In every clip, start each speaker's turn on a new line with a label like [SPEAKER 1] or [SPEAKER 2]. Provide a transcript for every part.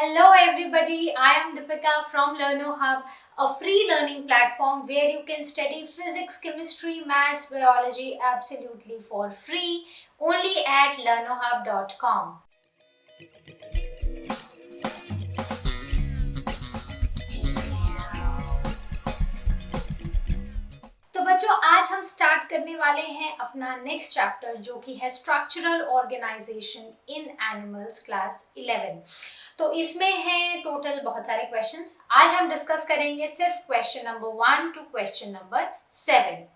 [SPEAKER 1] Hello everybody, I am Deepika from LearnoHub, a free learning platform where you can study physics, chemistry, maths, biology absolutely for free only at learnohub.com. तो बच्चों आज हम start करने वाले हैं अपना next chapter जो कि है structural organisation in animals class 11। तो इसमें है टोटल बहुत सारे क्वेश्चंस। आज हम डिस्कस करेंगे सिर्फ question number 1 to question number 7।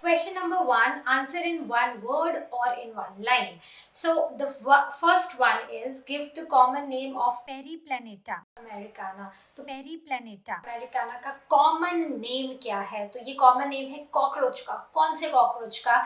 [SPEAKER 1] Question number 1, answer in one word or in one line. So the first one is give the common name of Periplaneta americana. तो Periplaneta americana का common name क्या है? तो ये common name है cockroach का। कौन से cockroach का?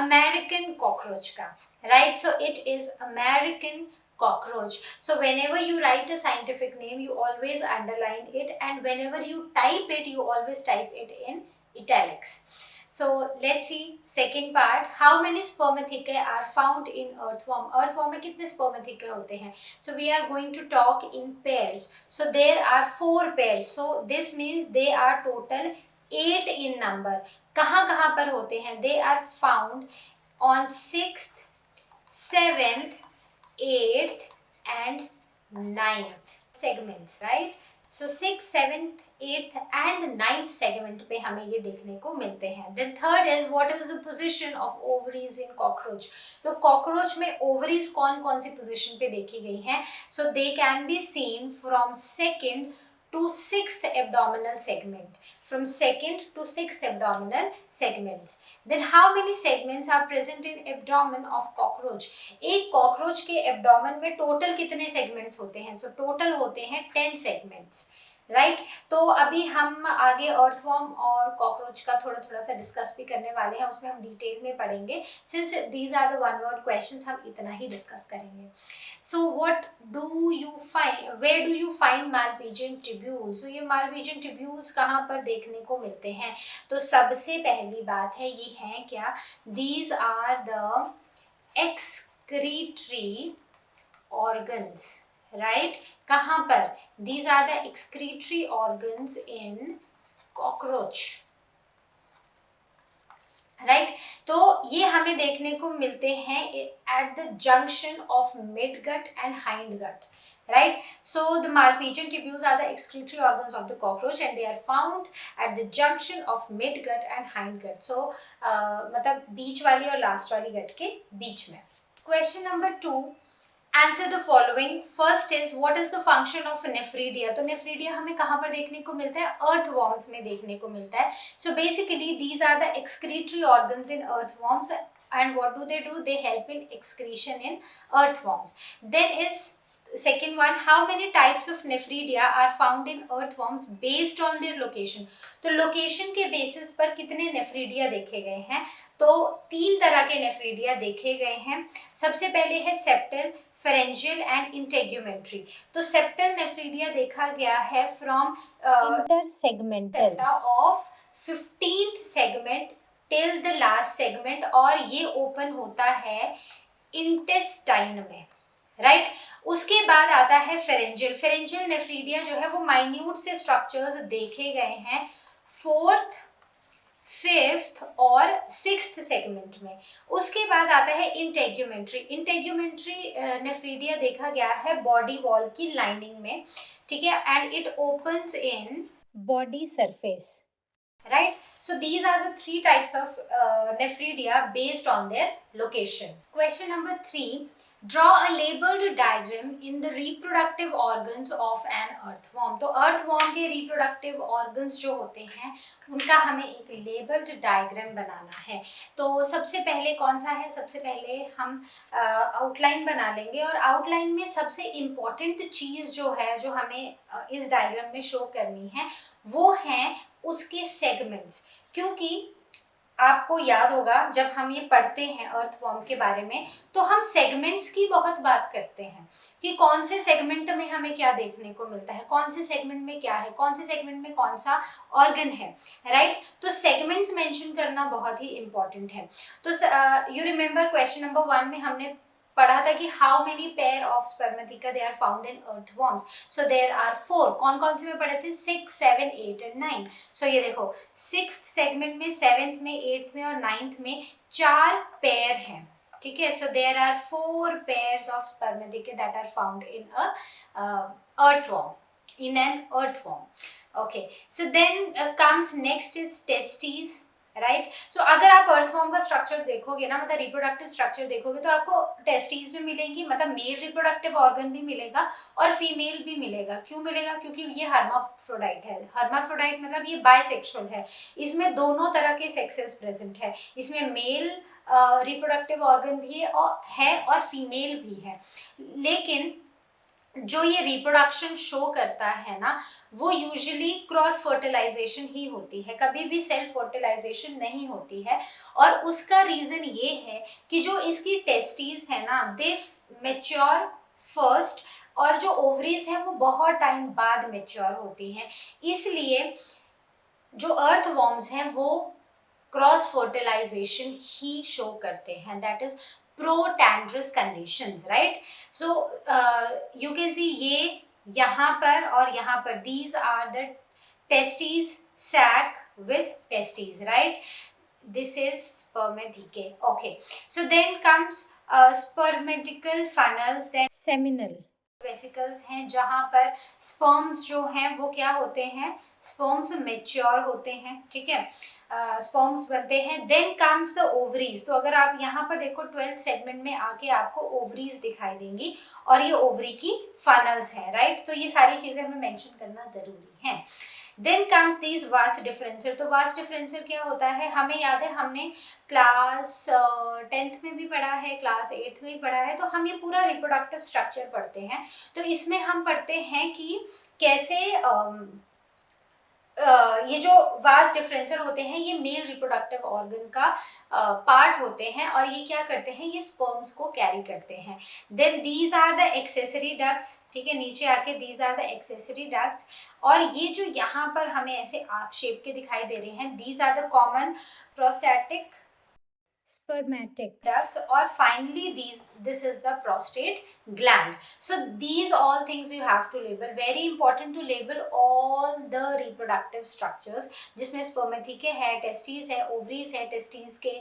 [SPEAKER 1] American cockroach का, right? So it is American cockroach. So whenever you write a scientific name, you always underline it, and whenever you type it, you always type it in italics. So let's see second part. How many spermathecae are found in earthworm? Earthworm में कितने spermathecae होते हैं? So we are going to talk in pairs. So there are 4 pairs. So this means they are total 8 in number. कहाँ पर होते हैं? They are found on 6th, 7th, 8th and 9th segments, right? So 6th, 7th, 8th and 9th segment पे हमें ये देखने को मिलते हैं. Then third is what is the position of ovaries in cockroach? तो cockroach में ovaries कौन कौन सी position पे देखी गई हैं? So they can be seen from 2nd to 6th abdominal segment. From 2nd to 6th abdominal segments. Then how many segments are present in abdomen of cockroach? एक cockroach के abdomen में total कितने segments होते हैं? So total होते हैं 10 segments. Right तो अभी हम आगे अर्थवॉर्म और कॉकरोच का थोड़ा सा डिस्कस भी करने वाले हैं, उसमें हम डिटेल में पढ़ेंगे। Since these are the one word questions, हम इतना ही डिस्कस करेंगे। So what do you find, where do you find Malpighian tubules? तो ये मालपीजियन ट्यूब्यूल्स कहाँ पर देखने को मिलते हैं? तो सबसे पहली बात है ये है क्या, these are the excretory organs, right? कहाँ पर? These are the excretory organs in cockroach, right? तो ये हमें देखने को मिलते हैं at the junction of midgut and hindgut, right? So the Malpighian tubules are the excretory organs of the cockroach and they are found at the junction of midgut and hindgut. So मतलब बीच वाली और last वाली गट के बीच में. Question number 2. Answer the following. First is what is the function of nephridia? तो nephridia हमें कहाँ पर देखने को मिलता है? Earthworms में देखने को मिलता है. So basically these are the excretory organs in earthworms, and what do? They help in excretion in earthworms. Then is second one, how many types of nephridia are found in earthworms based on their location? तो location के basis पर कितने nephridia देखे गए हैं? तो 3 तरह के नेफ्रीडिया देखे गए हैं. सबसे पहले है सेप्टल, फेरेंजियल एंड इंटेग्यूमेंट्री. तो सेप्टल नेफ्रीडिया देखा गया है from intersegmental of 15th segment till the last segment, और ये ओपन होता है इंटेस्टाइन में, राइट? उसके बाद आता है फेरेंजियल. फेरेंजियल नेफ्रीडिया जो है वो माइन्यूट से स्ट्रक्चर्स देखे गए हैं 4th, 5th और 6th सेगमेंट में. उसके बाद आता है इंटेग्यूमेंट्री. इंटेग्यूमेंट्री नेफ्रीडिया देखा गया है बॉडी वॉल की लाइनिंग में, ठीक है, and it opens in body surface, right? So these are the 3 types of nephridia based on their location. Question number 3. Draw a labeled diagram in the reproductive organs of an earthworm. तो earthworm के reproductive organs जो होते हैं उनका हमें एक labeled diagram बनाना है. तो सबसे पहले कौन सा है? सबसे पहले हम outline बना लेंगे, और outline में सबसे important चीज़ जो है जो हमें इस diagram में show करनी है वो है उसके segments, क्योंकि आपको याद होगा जब हम ये पढ़ते हैं अर्थवॉर्म के बारे में तो हम सेगमेंट्स की बहुत बात करते हैं कि कौन से सेगमेंट में हमें क्या देखने को मिलता है, कौन से सेगमेंट में क्या है, कौन से सेगमेंट में कौन सा ऑर्गन है, राइट। तो सेगमेंट्स मेंशन करना बहुत ही इंपॉर्टेंट है। तो यू रिमेम्बर क्वेश्चन नंबर 1 में हमने पढ़ा था कि how many pair of spermatheca they are found in earthworms. So there are 4। कौन कौन से में पढ़े थे? 6, 7, 8 एंड 9। सो ये देखो 6th सेगमेंट में, 7th में, 8th में और 9th में 4 पेयर हैं, ठीक है। So there are 4 pairs of spermatheca that are found in a earthworm, in an earthworm. Okay, so then comes next is testes, right. So अगर आप अर्थवॉर्म का स्ट्रक्चर देखोगे ना, मतलब रिप्रोडक्टिव स्ट्रक्चर देखोगे, तो आपको टेस्टिस भी मिलेंगी, मतलब मेल रिप्रोडक्टिव ऑर्गन भी मिलेगा और फीमेल भी मिलेगा। क्यों मिलेगा? क्योंकि ये हर्माफ्रोडाइट है। हर्माफ्रोडाइट मतलब ये बायसेक्सुअल है, इसमें दोनों तरह के सेक्सेस प्रेजेंट है। इसमें मेल रिप्रोडक्टिव ऑर्गन भी है और फीमेल भी है। लेकिन जो ये रिप्रोडक्शन शो करता है ना, वो यूजुअली क्रॉस फर्टिलाइजेशन ही होती है, कभी भी सेल्फ फर्टिलाइजेशन नहीं होती है। और उसका रीजन ये है कि जो इसकी टेस्टीज है ना, दे मेच्योर फर्स्ट, और जो ओवरीज हैं वो बहुत टाइम बाद मेच्योर होती हैं। इसलिए जो अर्थवॉर्म्स हैं वो क्रॉस फर्टिलाइजेशन ही शो करते हैं, that is protandrous conditions, right. So you can see ये यहाँ पर और यहाँ पर, these are the testes sac with testes, right. This is spermathecae. Okay, so then comes spermatical funnels, then seminal vesicles हैं, जहां पर स्पर्म्स जो हैं वो क्या होते हैं, स्पर्म्स मेच्योर होते हैं, ठीक है, स्पर्म्स बनते हैं। Then comes the ovaries. तो अगर आप यहाँ पर देखो 12th सेगमेंट में आके आपको ओवरीज दिखाई देंगी और ये ओवरी की फनल्स हैं, राइट। तो ये सारी चीजें हमें मेंशन करना जरूरी है। Then comes these vas deferens. तो वास्ट डिफरेंसर क्या होता है? हमें याद है, हमने क्लास 10th में भी पढ़ा है, क्लास 8th में भी पढ़ा है। तो हम ये पूरा रिप्रोडक्टिव स्ट्रक्चर पढ़ते हैं। तो इसमें हम पढ़ते हैं कि कैसे ये जो वास्ट डिफरेंसर होते हैं ये मेल रिप्रोडक्टिव ऑर्गन का पार्ट होते हैं और ये क्या करते हैं, ये स्पर्म्स को कैरी करते हैं। Then these are the accessory ducts, ठीक है, नीचे आके these are the accessory ducts. और ये जो यहाँ पर हमें ऐसे आर्क शेप के दिखाई दे रहे हैं, these are the common prostatic spermatic ducts, or finally this is the prostate gland. So these all things you have to label, very important to label all the reproductive structures, जिसमें spermathecae है, testes है, ovaries है, testes के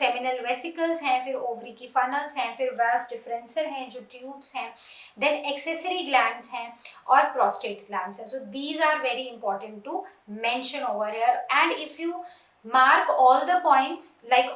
[SPEAKER 1] seminal vesicles हैं, फिर ovary की funnels हैं, फिर vas differencer हैं जो tubes हैं, then accessory glands हैं और prostate glands हैं. So these are very important to mention over here. And if you mark all the points, like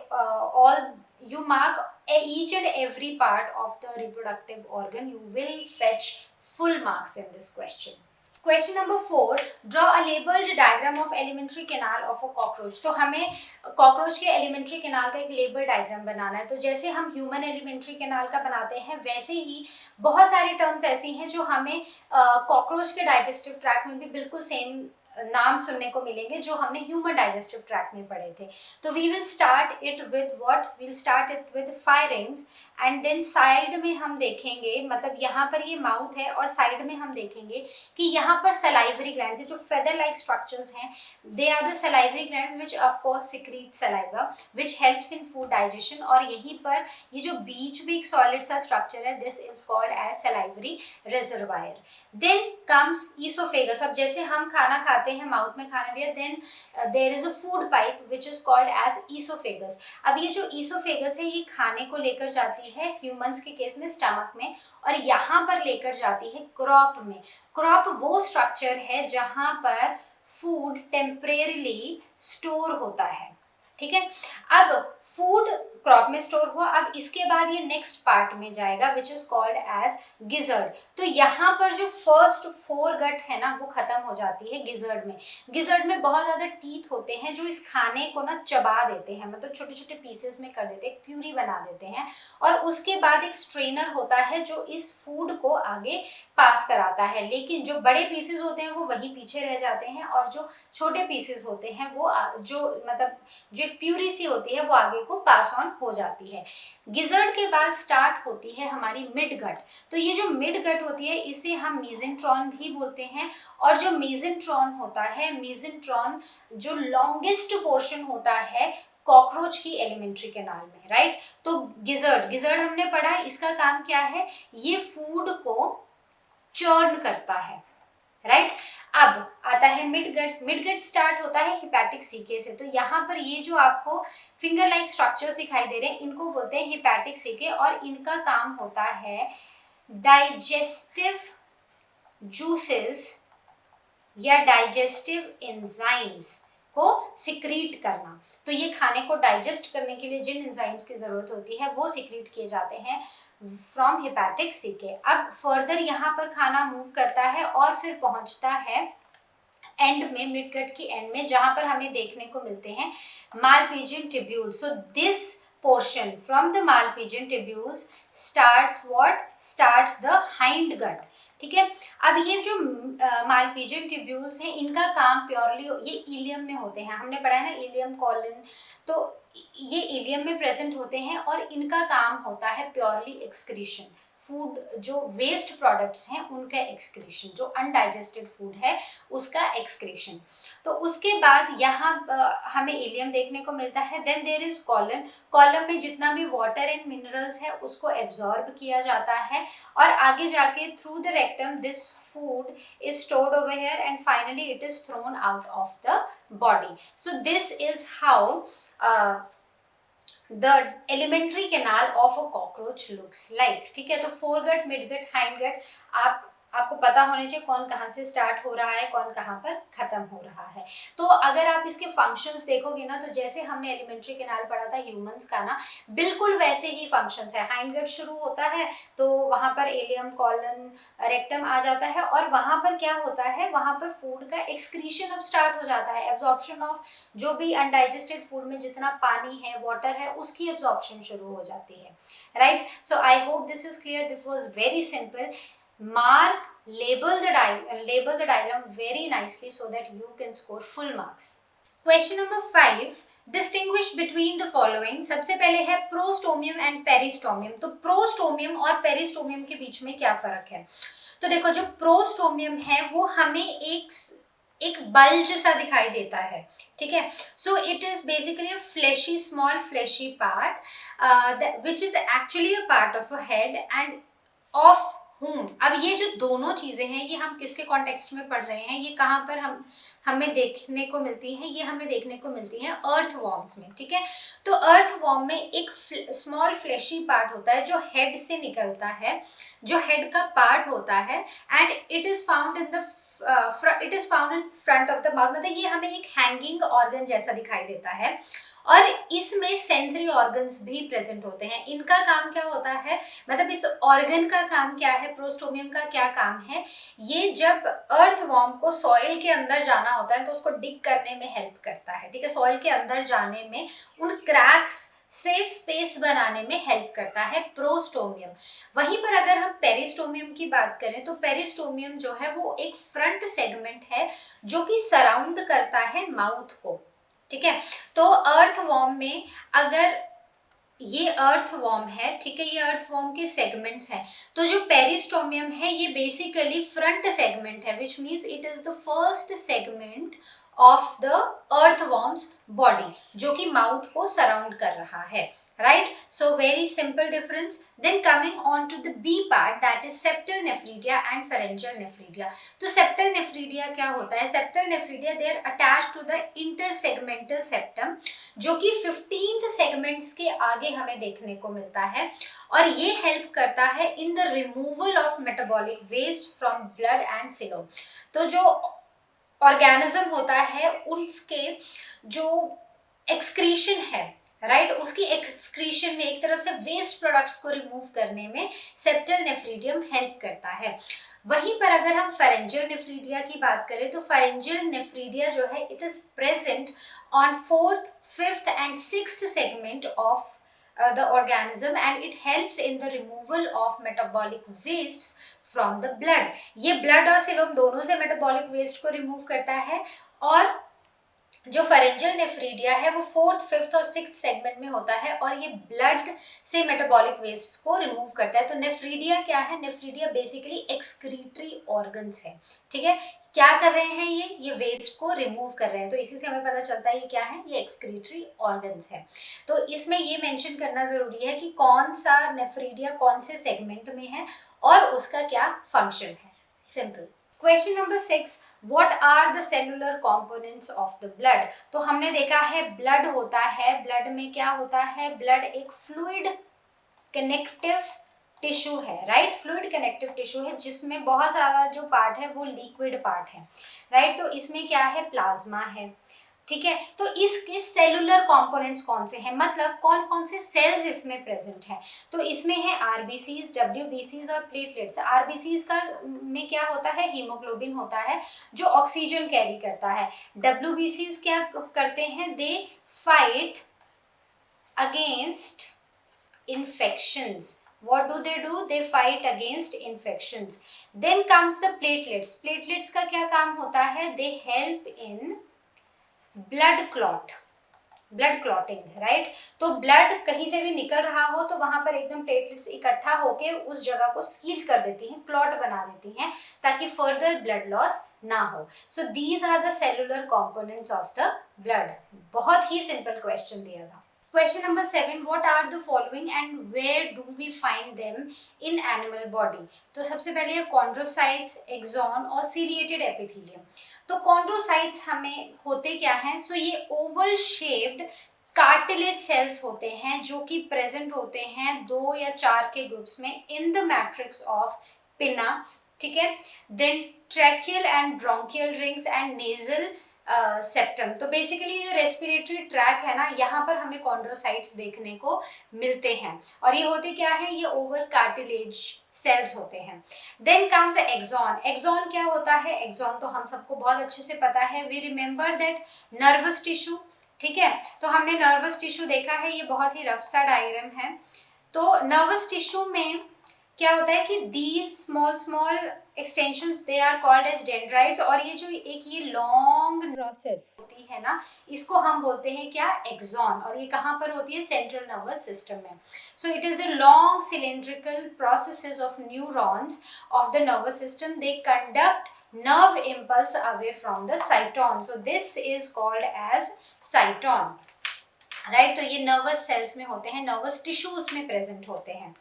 [SPEAKER 1] you mark each and every part of the reproductive organ, you will fetch full marks in this question. Question number 4, draw a labeled diagram of alimentary canal of a cockroach. तो हमें cockroach के alimentary canal का एक label diagram बनाना है। तो जैसे हम human alimentary canal का बनाते हैं, वैसे ही बहुत सारी टर्म्स ऐसी हैं जो हमें कॉकरोच के डाइजेस्टिव ट्रैक्ट में भी बिल्कुल सेम नाम सुनने को मिलेंगे जो हमने ह्यूमन डाइजेस्टिव ट्रैक्ट में पढ़े थे। तो we will start it with what, we'll start it with firings, and then side में हम देखेंगे, मतलब यहाँ पर ये माउथ है और साइड में हम देखेंगे कि यहाँ पर सलाइवरी ग्लैंड्स, जो फेदर लाइक स्ट्रक्चर्स हैं, they are the salivary glands which of course secrete saliva which helps in food digestion. और यहीं पर ये जो बीच में एक सॉलिड सा स्ट्रक्चर है, this is called as salivary reservoir. Then comes oesophagus. अब जैसे हम खाना खाते हैं, माउथ में खाना लिया, then there is a food pipe which is called as oesophagus. अब ये जो ईसोफेगस है ये खाने को लेकर जाती है ह्यूमंस के केस में स्टमक में, और यहाँ पर लेकर जाती है क्रॉप में। क्रॉप वो स्ट्रक्चर है जहां पर फूड टेम्परेरीली स्टोर होता है, ठीक है। अब फूड क्रॉप में स्टोर हुआ, अब इसके बाद ये नेक्स्ट पार्ट में जाएगा which is called as gizzard. तो यहाँ पर जो फर्स्ट 4 गट है ना वो खत्म हो जाती है गिजर्ड में। गिजर्ड में बहुत ज्यादा टीथ होते हैं जो इस खाने को ना चबा देते हैं, मतलब छोटे छोटे पीसेस में कर देते हैं, प्यूरी बना देते हैं। और उसके बाद एक स्ट्रेनर होता है जो इस फूड को आगे पास कराता है, लेकिन जो बड़े पीसेस होते हैं वो वहीं पीछे रह जाते हैं और जो छोटे पीसेस होते हैं वो जो मतलब जो प्यूरी सी होती है वो आगे को पास ऑन हो जाती है। गिजर्ड के बाद स्टार्ट होती है हमारी मिड गट। तो ये जो मिड गट होती है इसे हम मीजेंट्रॉन भी बोलते हैं। और जो मीजेंट्रॉन होता है, मीजेंट्रॉन जो लॉन्गेस्ट पोर्शन होता है कॉकरोच की एलिमेंट्री कैनाल में, राइट। तो गिजर्ड, गिजर्ड हमने पढ़ा, इसका काम क्या है, ये फूड को चर्न करता है, राइट। अब आता है मिडगट। मिडगट स्टार्ट होता है हिपैटिक सीके से। तो यहाँ पर ये जो आपको फिंगर लाइक स्ट्रक्चर्स दिखाई दे रहे हैं इनको बोलते हैं हिपैटिक सीके, और इनका काम होता है डाइजेस्टिव जूसेस या डाइजेस्टिव एंजाइम्स को सिक्रीट करना। तो ये खाने को डाइजेस्ट करने के लिए जिन एंजाइम्स की जरूरत होती है वो सिक्रीट किए जाते हैं फ्रॉम हिपैटिक सीके। अब फर्दर यहाँ पर खाना मूव करता है और फिर पहुंचता है एंड में, मिड गट की एंड में, जहां पर हमें देखने को मिलते हैं Malpighian tubule. So this portion from the malpighian tubules starts what? Starts the hind gut, ठीक है। अब ये जो मालपीजियन ट्यूब्यूल्स हैं इनका काम प्योरली ये इलियम में होते हैं, हमने पढ़ा है ना इलियम कॉलन, तो ये इलियम में प्रेजेंट होते हैं और इनका काम होता है प्योरली एक्सक्रीशन, फूड जो वेस्ट प्रोडक्ट्स हैं उनका एक्सक्रीशन, जो अनडाइजेस्टेड फूड है उसका एक्सक्रीशन। तो उसके बाद यहाँ हमें इलियम देखने को मिलता है। Then there is colon. Column में जितना भी वाटर एंड मिनरल्स है उसको एब्जॉर्ब किया जाता है और आगे जाके through the rectum this food is stored over here and finally it is thrown out of the body. So this is how the elementary canal of a cockroach looks like, ठीक है। तो foregut, midgut, hindgut आपको पता होने चाहिए कौन कहाँ से स्टार्ट हो रहा है, कौन कहाँ पर खत्म हो रहा है। तो अगर आप इसके फंक्शंस देखोगे ना, तो जैसे हमने एलिमेंट्री कैनाल पढ़ा था ह्यूमंस का ना, बिल्कुल वैसे ही फंक्शंस है। हाइंडगट शुरू होता है तो वहां पर एलियम, कॉलन, रेक्टम आ जाता है और वहां पर क्या होता है, वहां पर फूड का एक्सक्रीशन अब स्टार्ट हो जाता है, एब्जॉर्प्शन ऑफ जो भी अनडाइजेस्टेड फूड में जितना पानी है, वाटर है, उसकी एब्जॉर्प्शन शुरू हो जाती है, right. So I hope this is clear, this was very simple. Mark, label the diagram very nicely so that you can score full marks. Question number 5, distinguish between the following. सबसे पहले है prostomium and peristomium. तो prostomium और peristomium के बीच में क्या फर्क है? तो देखो, जो प्रोस्टोमियम है वो हमें एक बल्ज सा दिखाई देता है, ठीक है। So it is basically a fleshy, small fleshy part which is actually a part of a head end of अब ये जो दोनों चीजें हैं ये हम किसके कॉन्टेक्स्ट में पढ़ रहे हैं, ये कहाँ पर हमें देखने को मिलती हैं, ये हमें देखने को मिलती हैं अर्थवॉर्म्स में, ठीक है। तो अर्थवॉर्म में एक स्मॉल फ्लैशी पार्ट होता है जो हेड से निकलता है, जो हेड का पार्ट होता है, and it is found in front of the mouth. मतलब ये हमें एक हैंगिंग ऑर्गन जैसा दिखाई देता है और इसमें सेंसरी ऑर्गन्स भी प्रेजेंट होते हैं। इनका काम क्या होता है, मतलब इस ऑर्गन का काम क्या है, प्रोस्टोमियम का क्या काम है, ये जब अर्थवॉर्म को सॉइल के अंदर जाना होता है तो उसको डिग करने में हेल्प करता है, ठीक है। सॉइल के अंदर जाने में, उन क्रैक्स से स्पेस बनाने में हेल्प करता है प्रोस्टोमियम। वहीं पर अगर हम पेरिस्टोमियम की बात करें तो पेरिस्टोमियम जो है वो एक फ्रंट सेगमेंट है जो कि सराउंड करता है माउथ को, ठीक है। तो अर्थवॉर्म में अगर ये अर्थवॉर्म है, ठीक है, ये अर्थवॉर्म के सेगमेंट्स हैं, तो जो पेरिस्टोमियम है ये बेसिकली फ्रंट सेगमेंट है, which means it is the first segment of the earthworm's body जो कि माउथ को सराउंड कर रहा है, right. So very simple difference. Then coming on to the B part, that is septal nephridia and pharyngeal nephridia. तो septal nephridia क्या होता है, septal nephridia they are attached to the intersegmental septum जो कि 15th segments के आगे हमें देखने को मिलता है और ये हेल्प करता है in the removal of metabolic waste from blood and coelom. तो जो ऑर्गेनिज्म होता है उसके जो एक्सक्रीशन है, राइट, उसकी एक्सक्रीशन में एक तरफ से वेस्ट प्रोडक्ट्स को रिमूव करने में सेप्टल नेफ्रीडियम हेल्प करता है। वहीं पर अगर हम फेरेंजियल नेफ्रीडिया की बात करें तो फेरेंजियल नेफ्रीडिया जो है it is present on 4th, 5th and 6th segment of the organism and it helps in the removal of metabolic wastes from the blood. ये blood और सीलोम दोनों से metabolic waste को remove करता है और जो फेरेंजियल नेफ्रीडिया है वो फोर्थ, फिफ्थ और सिक्स्थ सेगमेंट में होता है और ये ब्लड से मेटाबॉलिक वेस्ट को रिमूव करता है। तो नेफ्रीडिया क्या है? नेफ्रीडिया बेसिकली एक्सक्रीटरी ऑर्गन्स है, ठीक है। क्या कर रहे हैं ये वेस्ट को रिमूव कर रहे हैं, तो इसी से हमें पता चलता है ये क्या है, ये एक्सक्रीटरी ऑर्गन्स है। तो इसमें ये मेंशन करना जरूरी है कि कौन सा नेफ्रीडिया कौन से सेगमेंट में है और उसका क्या फंक्शन है। Simple. Question number 6, what are the cellular components of the blood. तो हमने देखा है ब्लड होता है, ब्लड में क्या होता है, ब्लड एक फ्लूइड कनेक्टिव टिश्यू है, राइट। फ्लूइड कनेक्टिव टिश्यू है जिसमें बहुत सारा जो पार्ट है वो लिक्विड पार्ट है, राइट। तो इसमें क्या है, प्लाज्मा है, ठीक है। तो इसके सेलुलर कंपोनेंट्स कौन से हैं, मतलब कौन कौन से सेल्स इसमें प्रेजेंट हैं। तो इसमें है आरबीसीज, डब्ल्यूबीसीज और प्लेटलेट्स। आरबीसीज का में क्या होता है, हीमोग्लोबिन होता है जो ऑक्सीजन कैरी करता है। डब्ल्यूबीसीज क्या करते हैं, they fight against infections. What do? They fight against infections. Then comes the platelets. Platelets का क्या काम होता है, they help in blood clot, blood clotting, right. तो ब्लड कहीं से भी निकल रहा हो तो वहां पर एकदम प्लेटलेट्स इकट्ठा होके उस जगह को सील कर देती हैं, क्लॉट बना देती हैं ताकि फर्दर ब्लड लॉस ना हो। So these are the cellular components of the blood. बहुत ही सिंपल क्वेश्चन दिया था। Question number 7, what are the following and where do we find them in animal body? तो सबसे पहले है कॉन्ड्रोसाइट्स, एक्सॉन और सीलिएटेड एपिथेलियम। तो कॉन्ड्रोसाइट्स हमें होते क्या हैं, सो ये ओवल शेप्ड कार्टिलेज सेल्स होते हैं जो कि प्रेजेंट होते हैं 2 या 4 के ग्रुप्स में in the matrix of pinna, ठीक है। Then tracheal and bronchial rings and nasal septum. तो बेसिकली जो रेस्पिरेटरी ट्रैक है ना, यहाँ पर हमें कॉन्ड्रोसाइट्स देखने को मिलते हैं और ये होते क्या है, ये ओवल कार्टिलेज सेल्स होते हैं। Then comes axon. एक्सॉन क्या होता है, एक्सॉन तो हम सबको बहुत अच्छे से पता है, we remember that nervous tissue, ठीक है। तो हमने नर्वस टिश्यू देखा है, ये बहुत ही रफ सा डायग्राम है। तो नर्वस टिश्यू में क्या होता है कि these small small extensions they are called as dendrites, और ये जो एक ये लॉन्ग प्रोसेस होती है ना, इसको हम बोलते हैं क्या, एक्सॉन। और ये कहाँ पर होती है, सेंट्रल नर्वस सिस्टम में। सो it is the long cylindrical processes of neurons of the nervous system, they conduct nerve impulse away from the cyton, so this is called as cyton, right। तो ये nervous sales में होते हैं, nervous tissues में present होते हैं।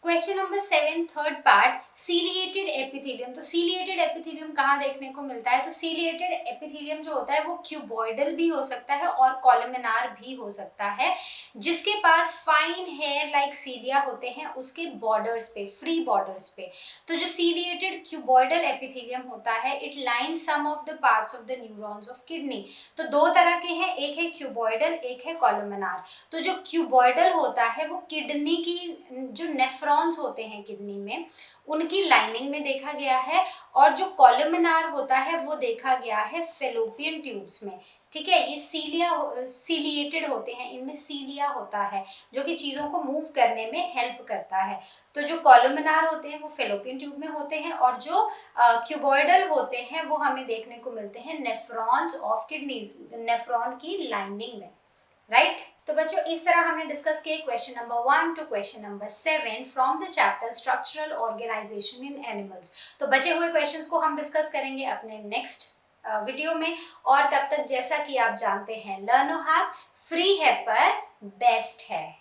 [SPEAKER 1] Question number 7, third part, ciliated epithelium. तो ciliated epithelium कहाँ देखने को मिलता है, तो सीलिएटेड एपिथेलियम जो होता है वो क्यूबॉइडल भी हो सकता है और कॉलमनार भी हो सकता है, जिसके पास फाइन हेयर लाइक सीलिया होते हैं उसके बॉर्डर्स पे, फ्री बॉर्डर्स पे। तो जो सीलिएटेड क्यूबॉइडल एपिथेलियम होता है, it line some of the parts of the neurons of kidney. तो दो तरह के हैं, एक है क्यूबॉइडल, एक है कॉलमनार। तो जो क्यूबॉइडल होता है वो किडनी की जो नेफ्रॉन्स होते हैं किडनी में, उनकी लाइनिंग में देखा गया है, और जो कॉलमनार होता है वो देखा गया है फेलोपियन ट्यूब्स में, ठीक है। ये सीलिएटेड होते हैं, इनमें सीलिया होता है जो कि चीजों को मूव करने में हेल्प करता है। तो जो कॉलमनार होते हैं वो फेलोपियन ट्यूब में होते हैं, और जो क्यूबॉइडल होते हैं वो हमें देखने को मिलते हैं नेफ्रॉन्स ऑफ किडनीज, नेफ्रॉन की लाइनिंग में, राइट। तो बच्चों इस तरह हमने डिस्कस किए question number 1 to question number 7 from the chapter structural organisation in animals. तो बचे हुए क्वेश्चंस को हम डिस्कस करेंगे अपने नेक्स्ट वीडियो में, और तब तक जैसा कि आप जानते हैं, लर्न हैव फ्री है पर बेस्ट है।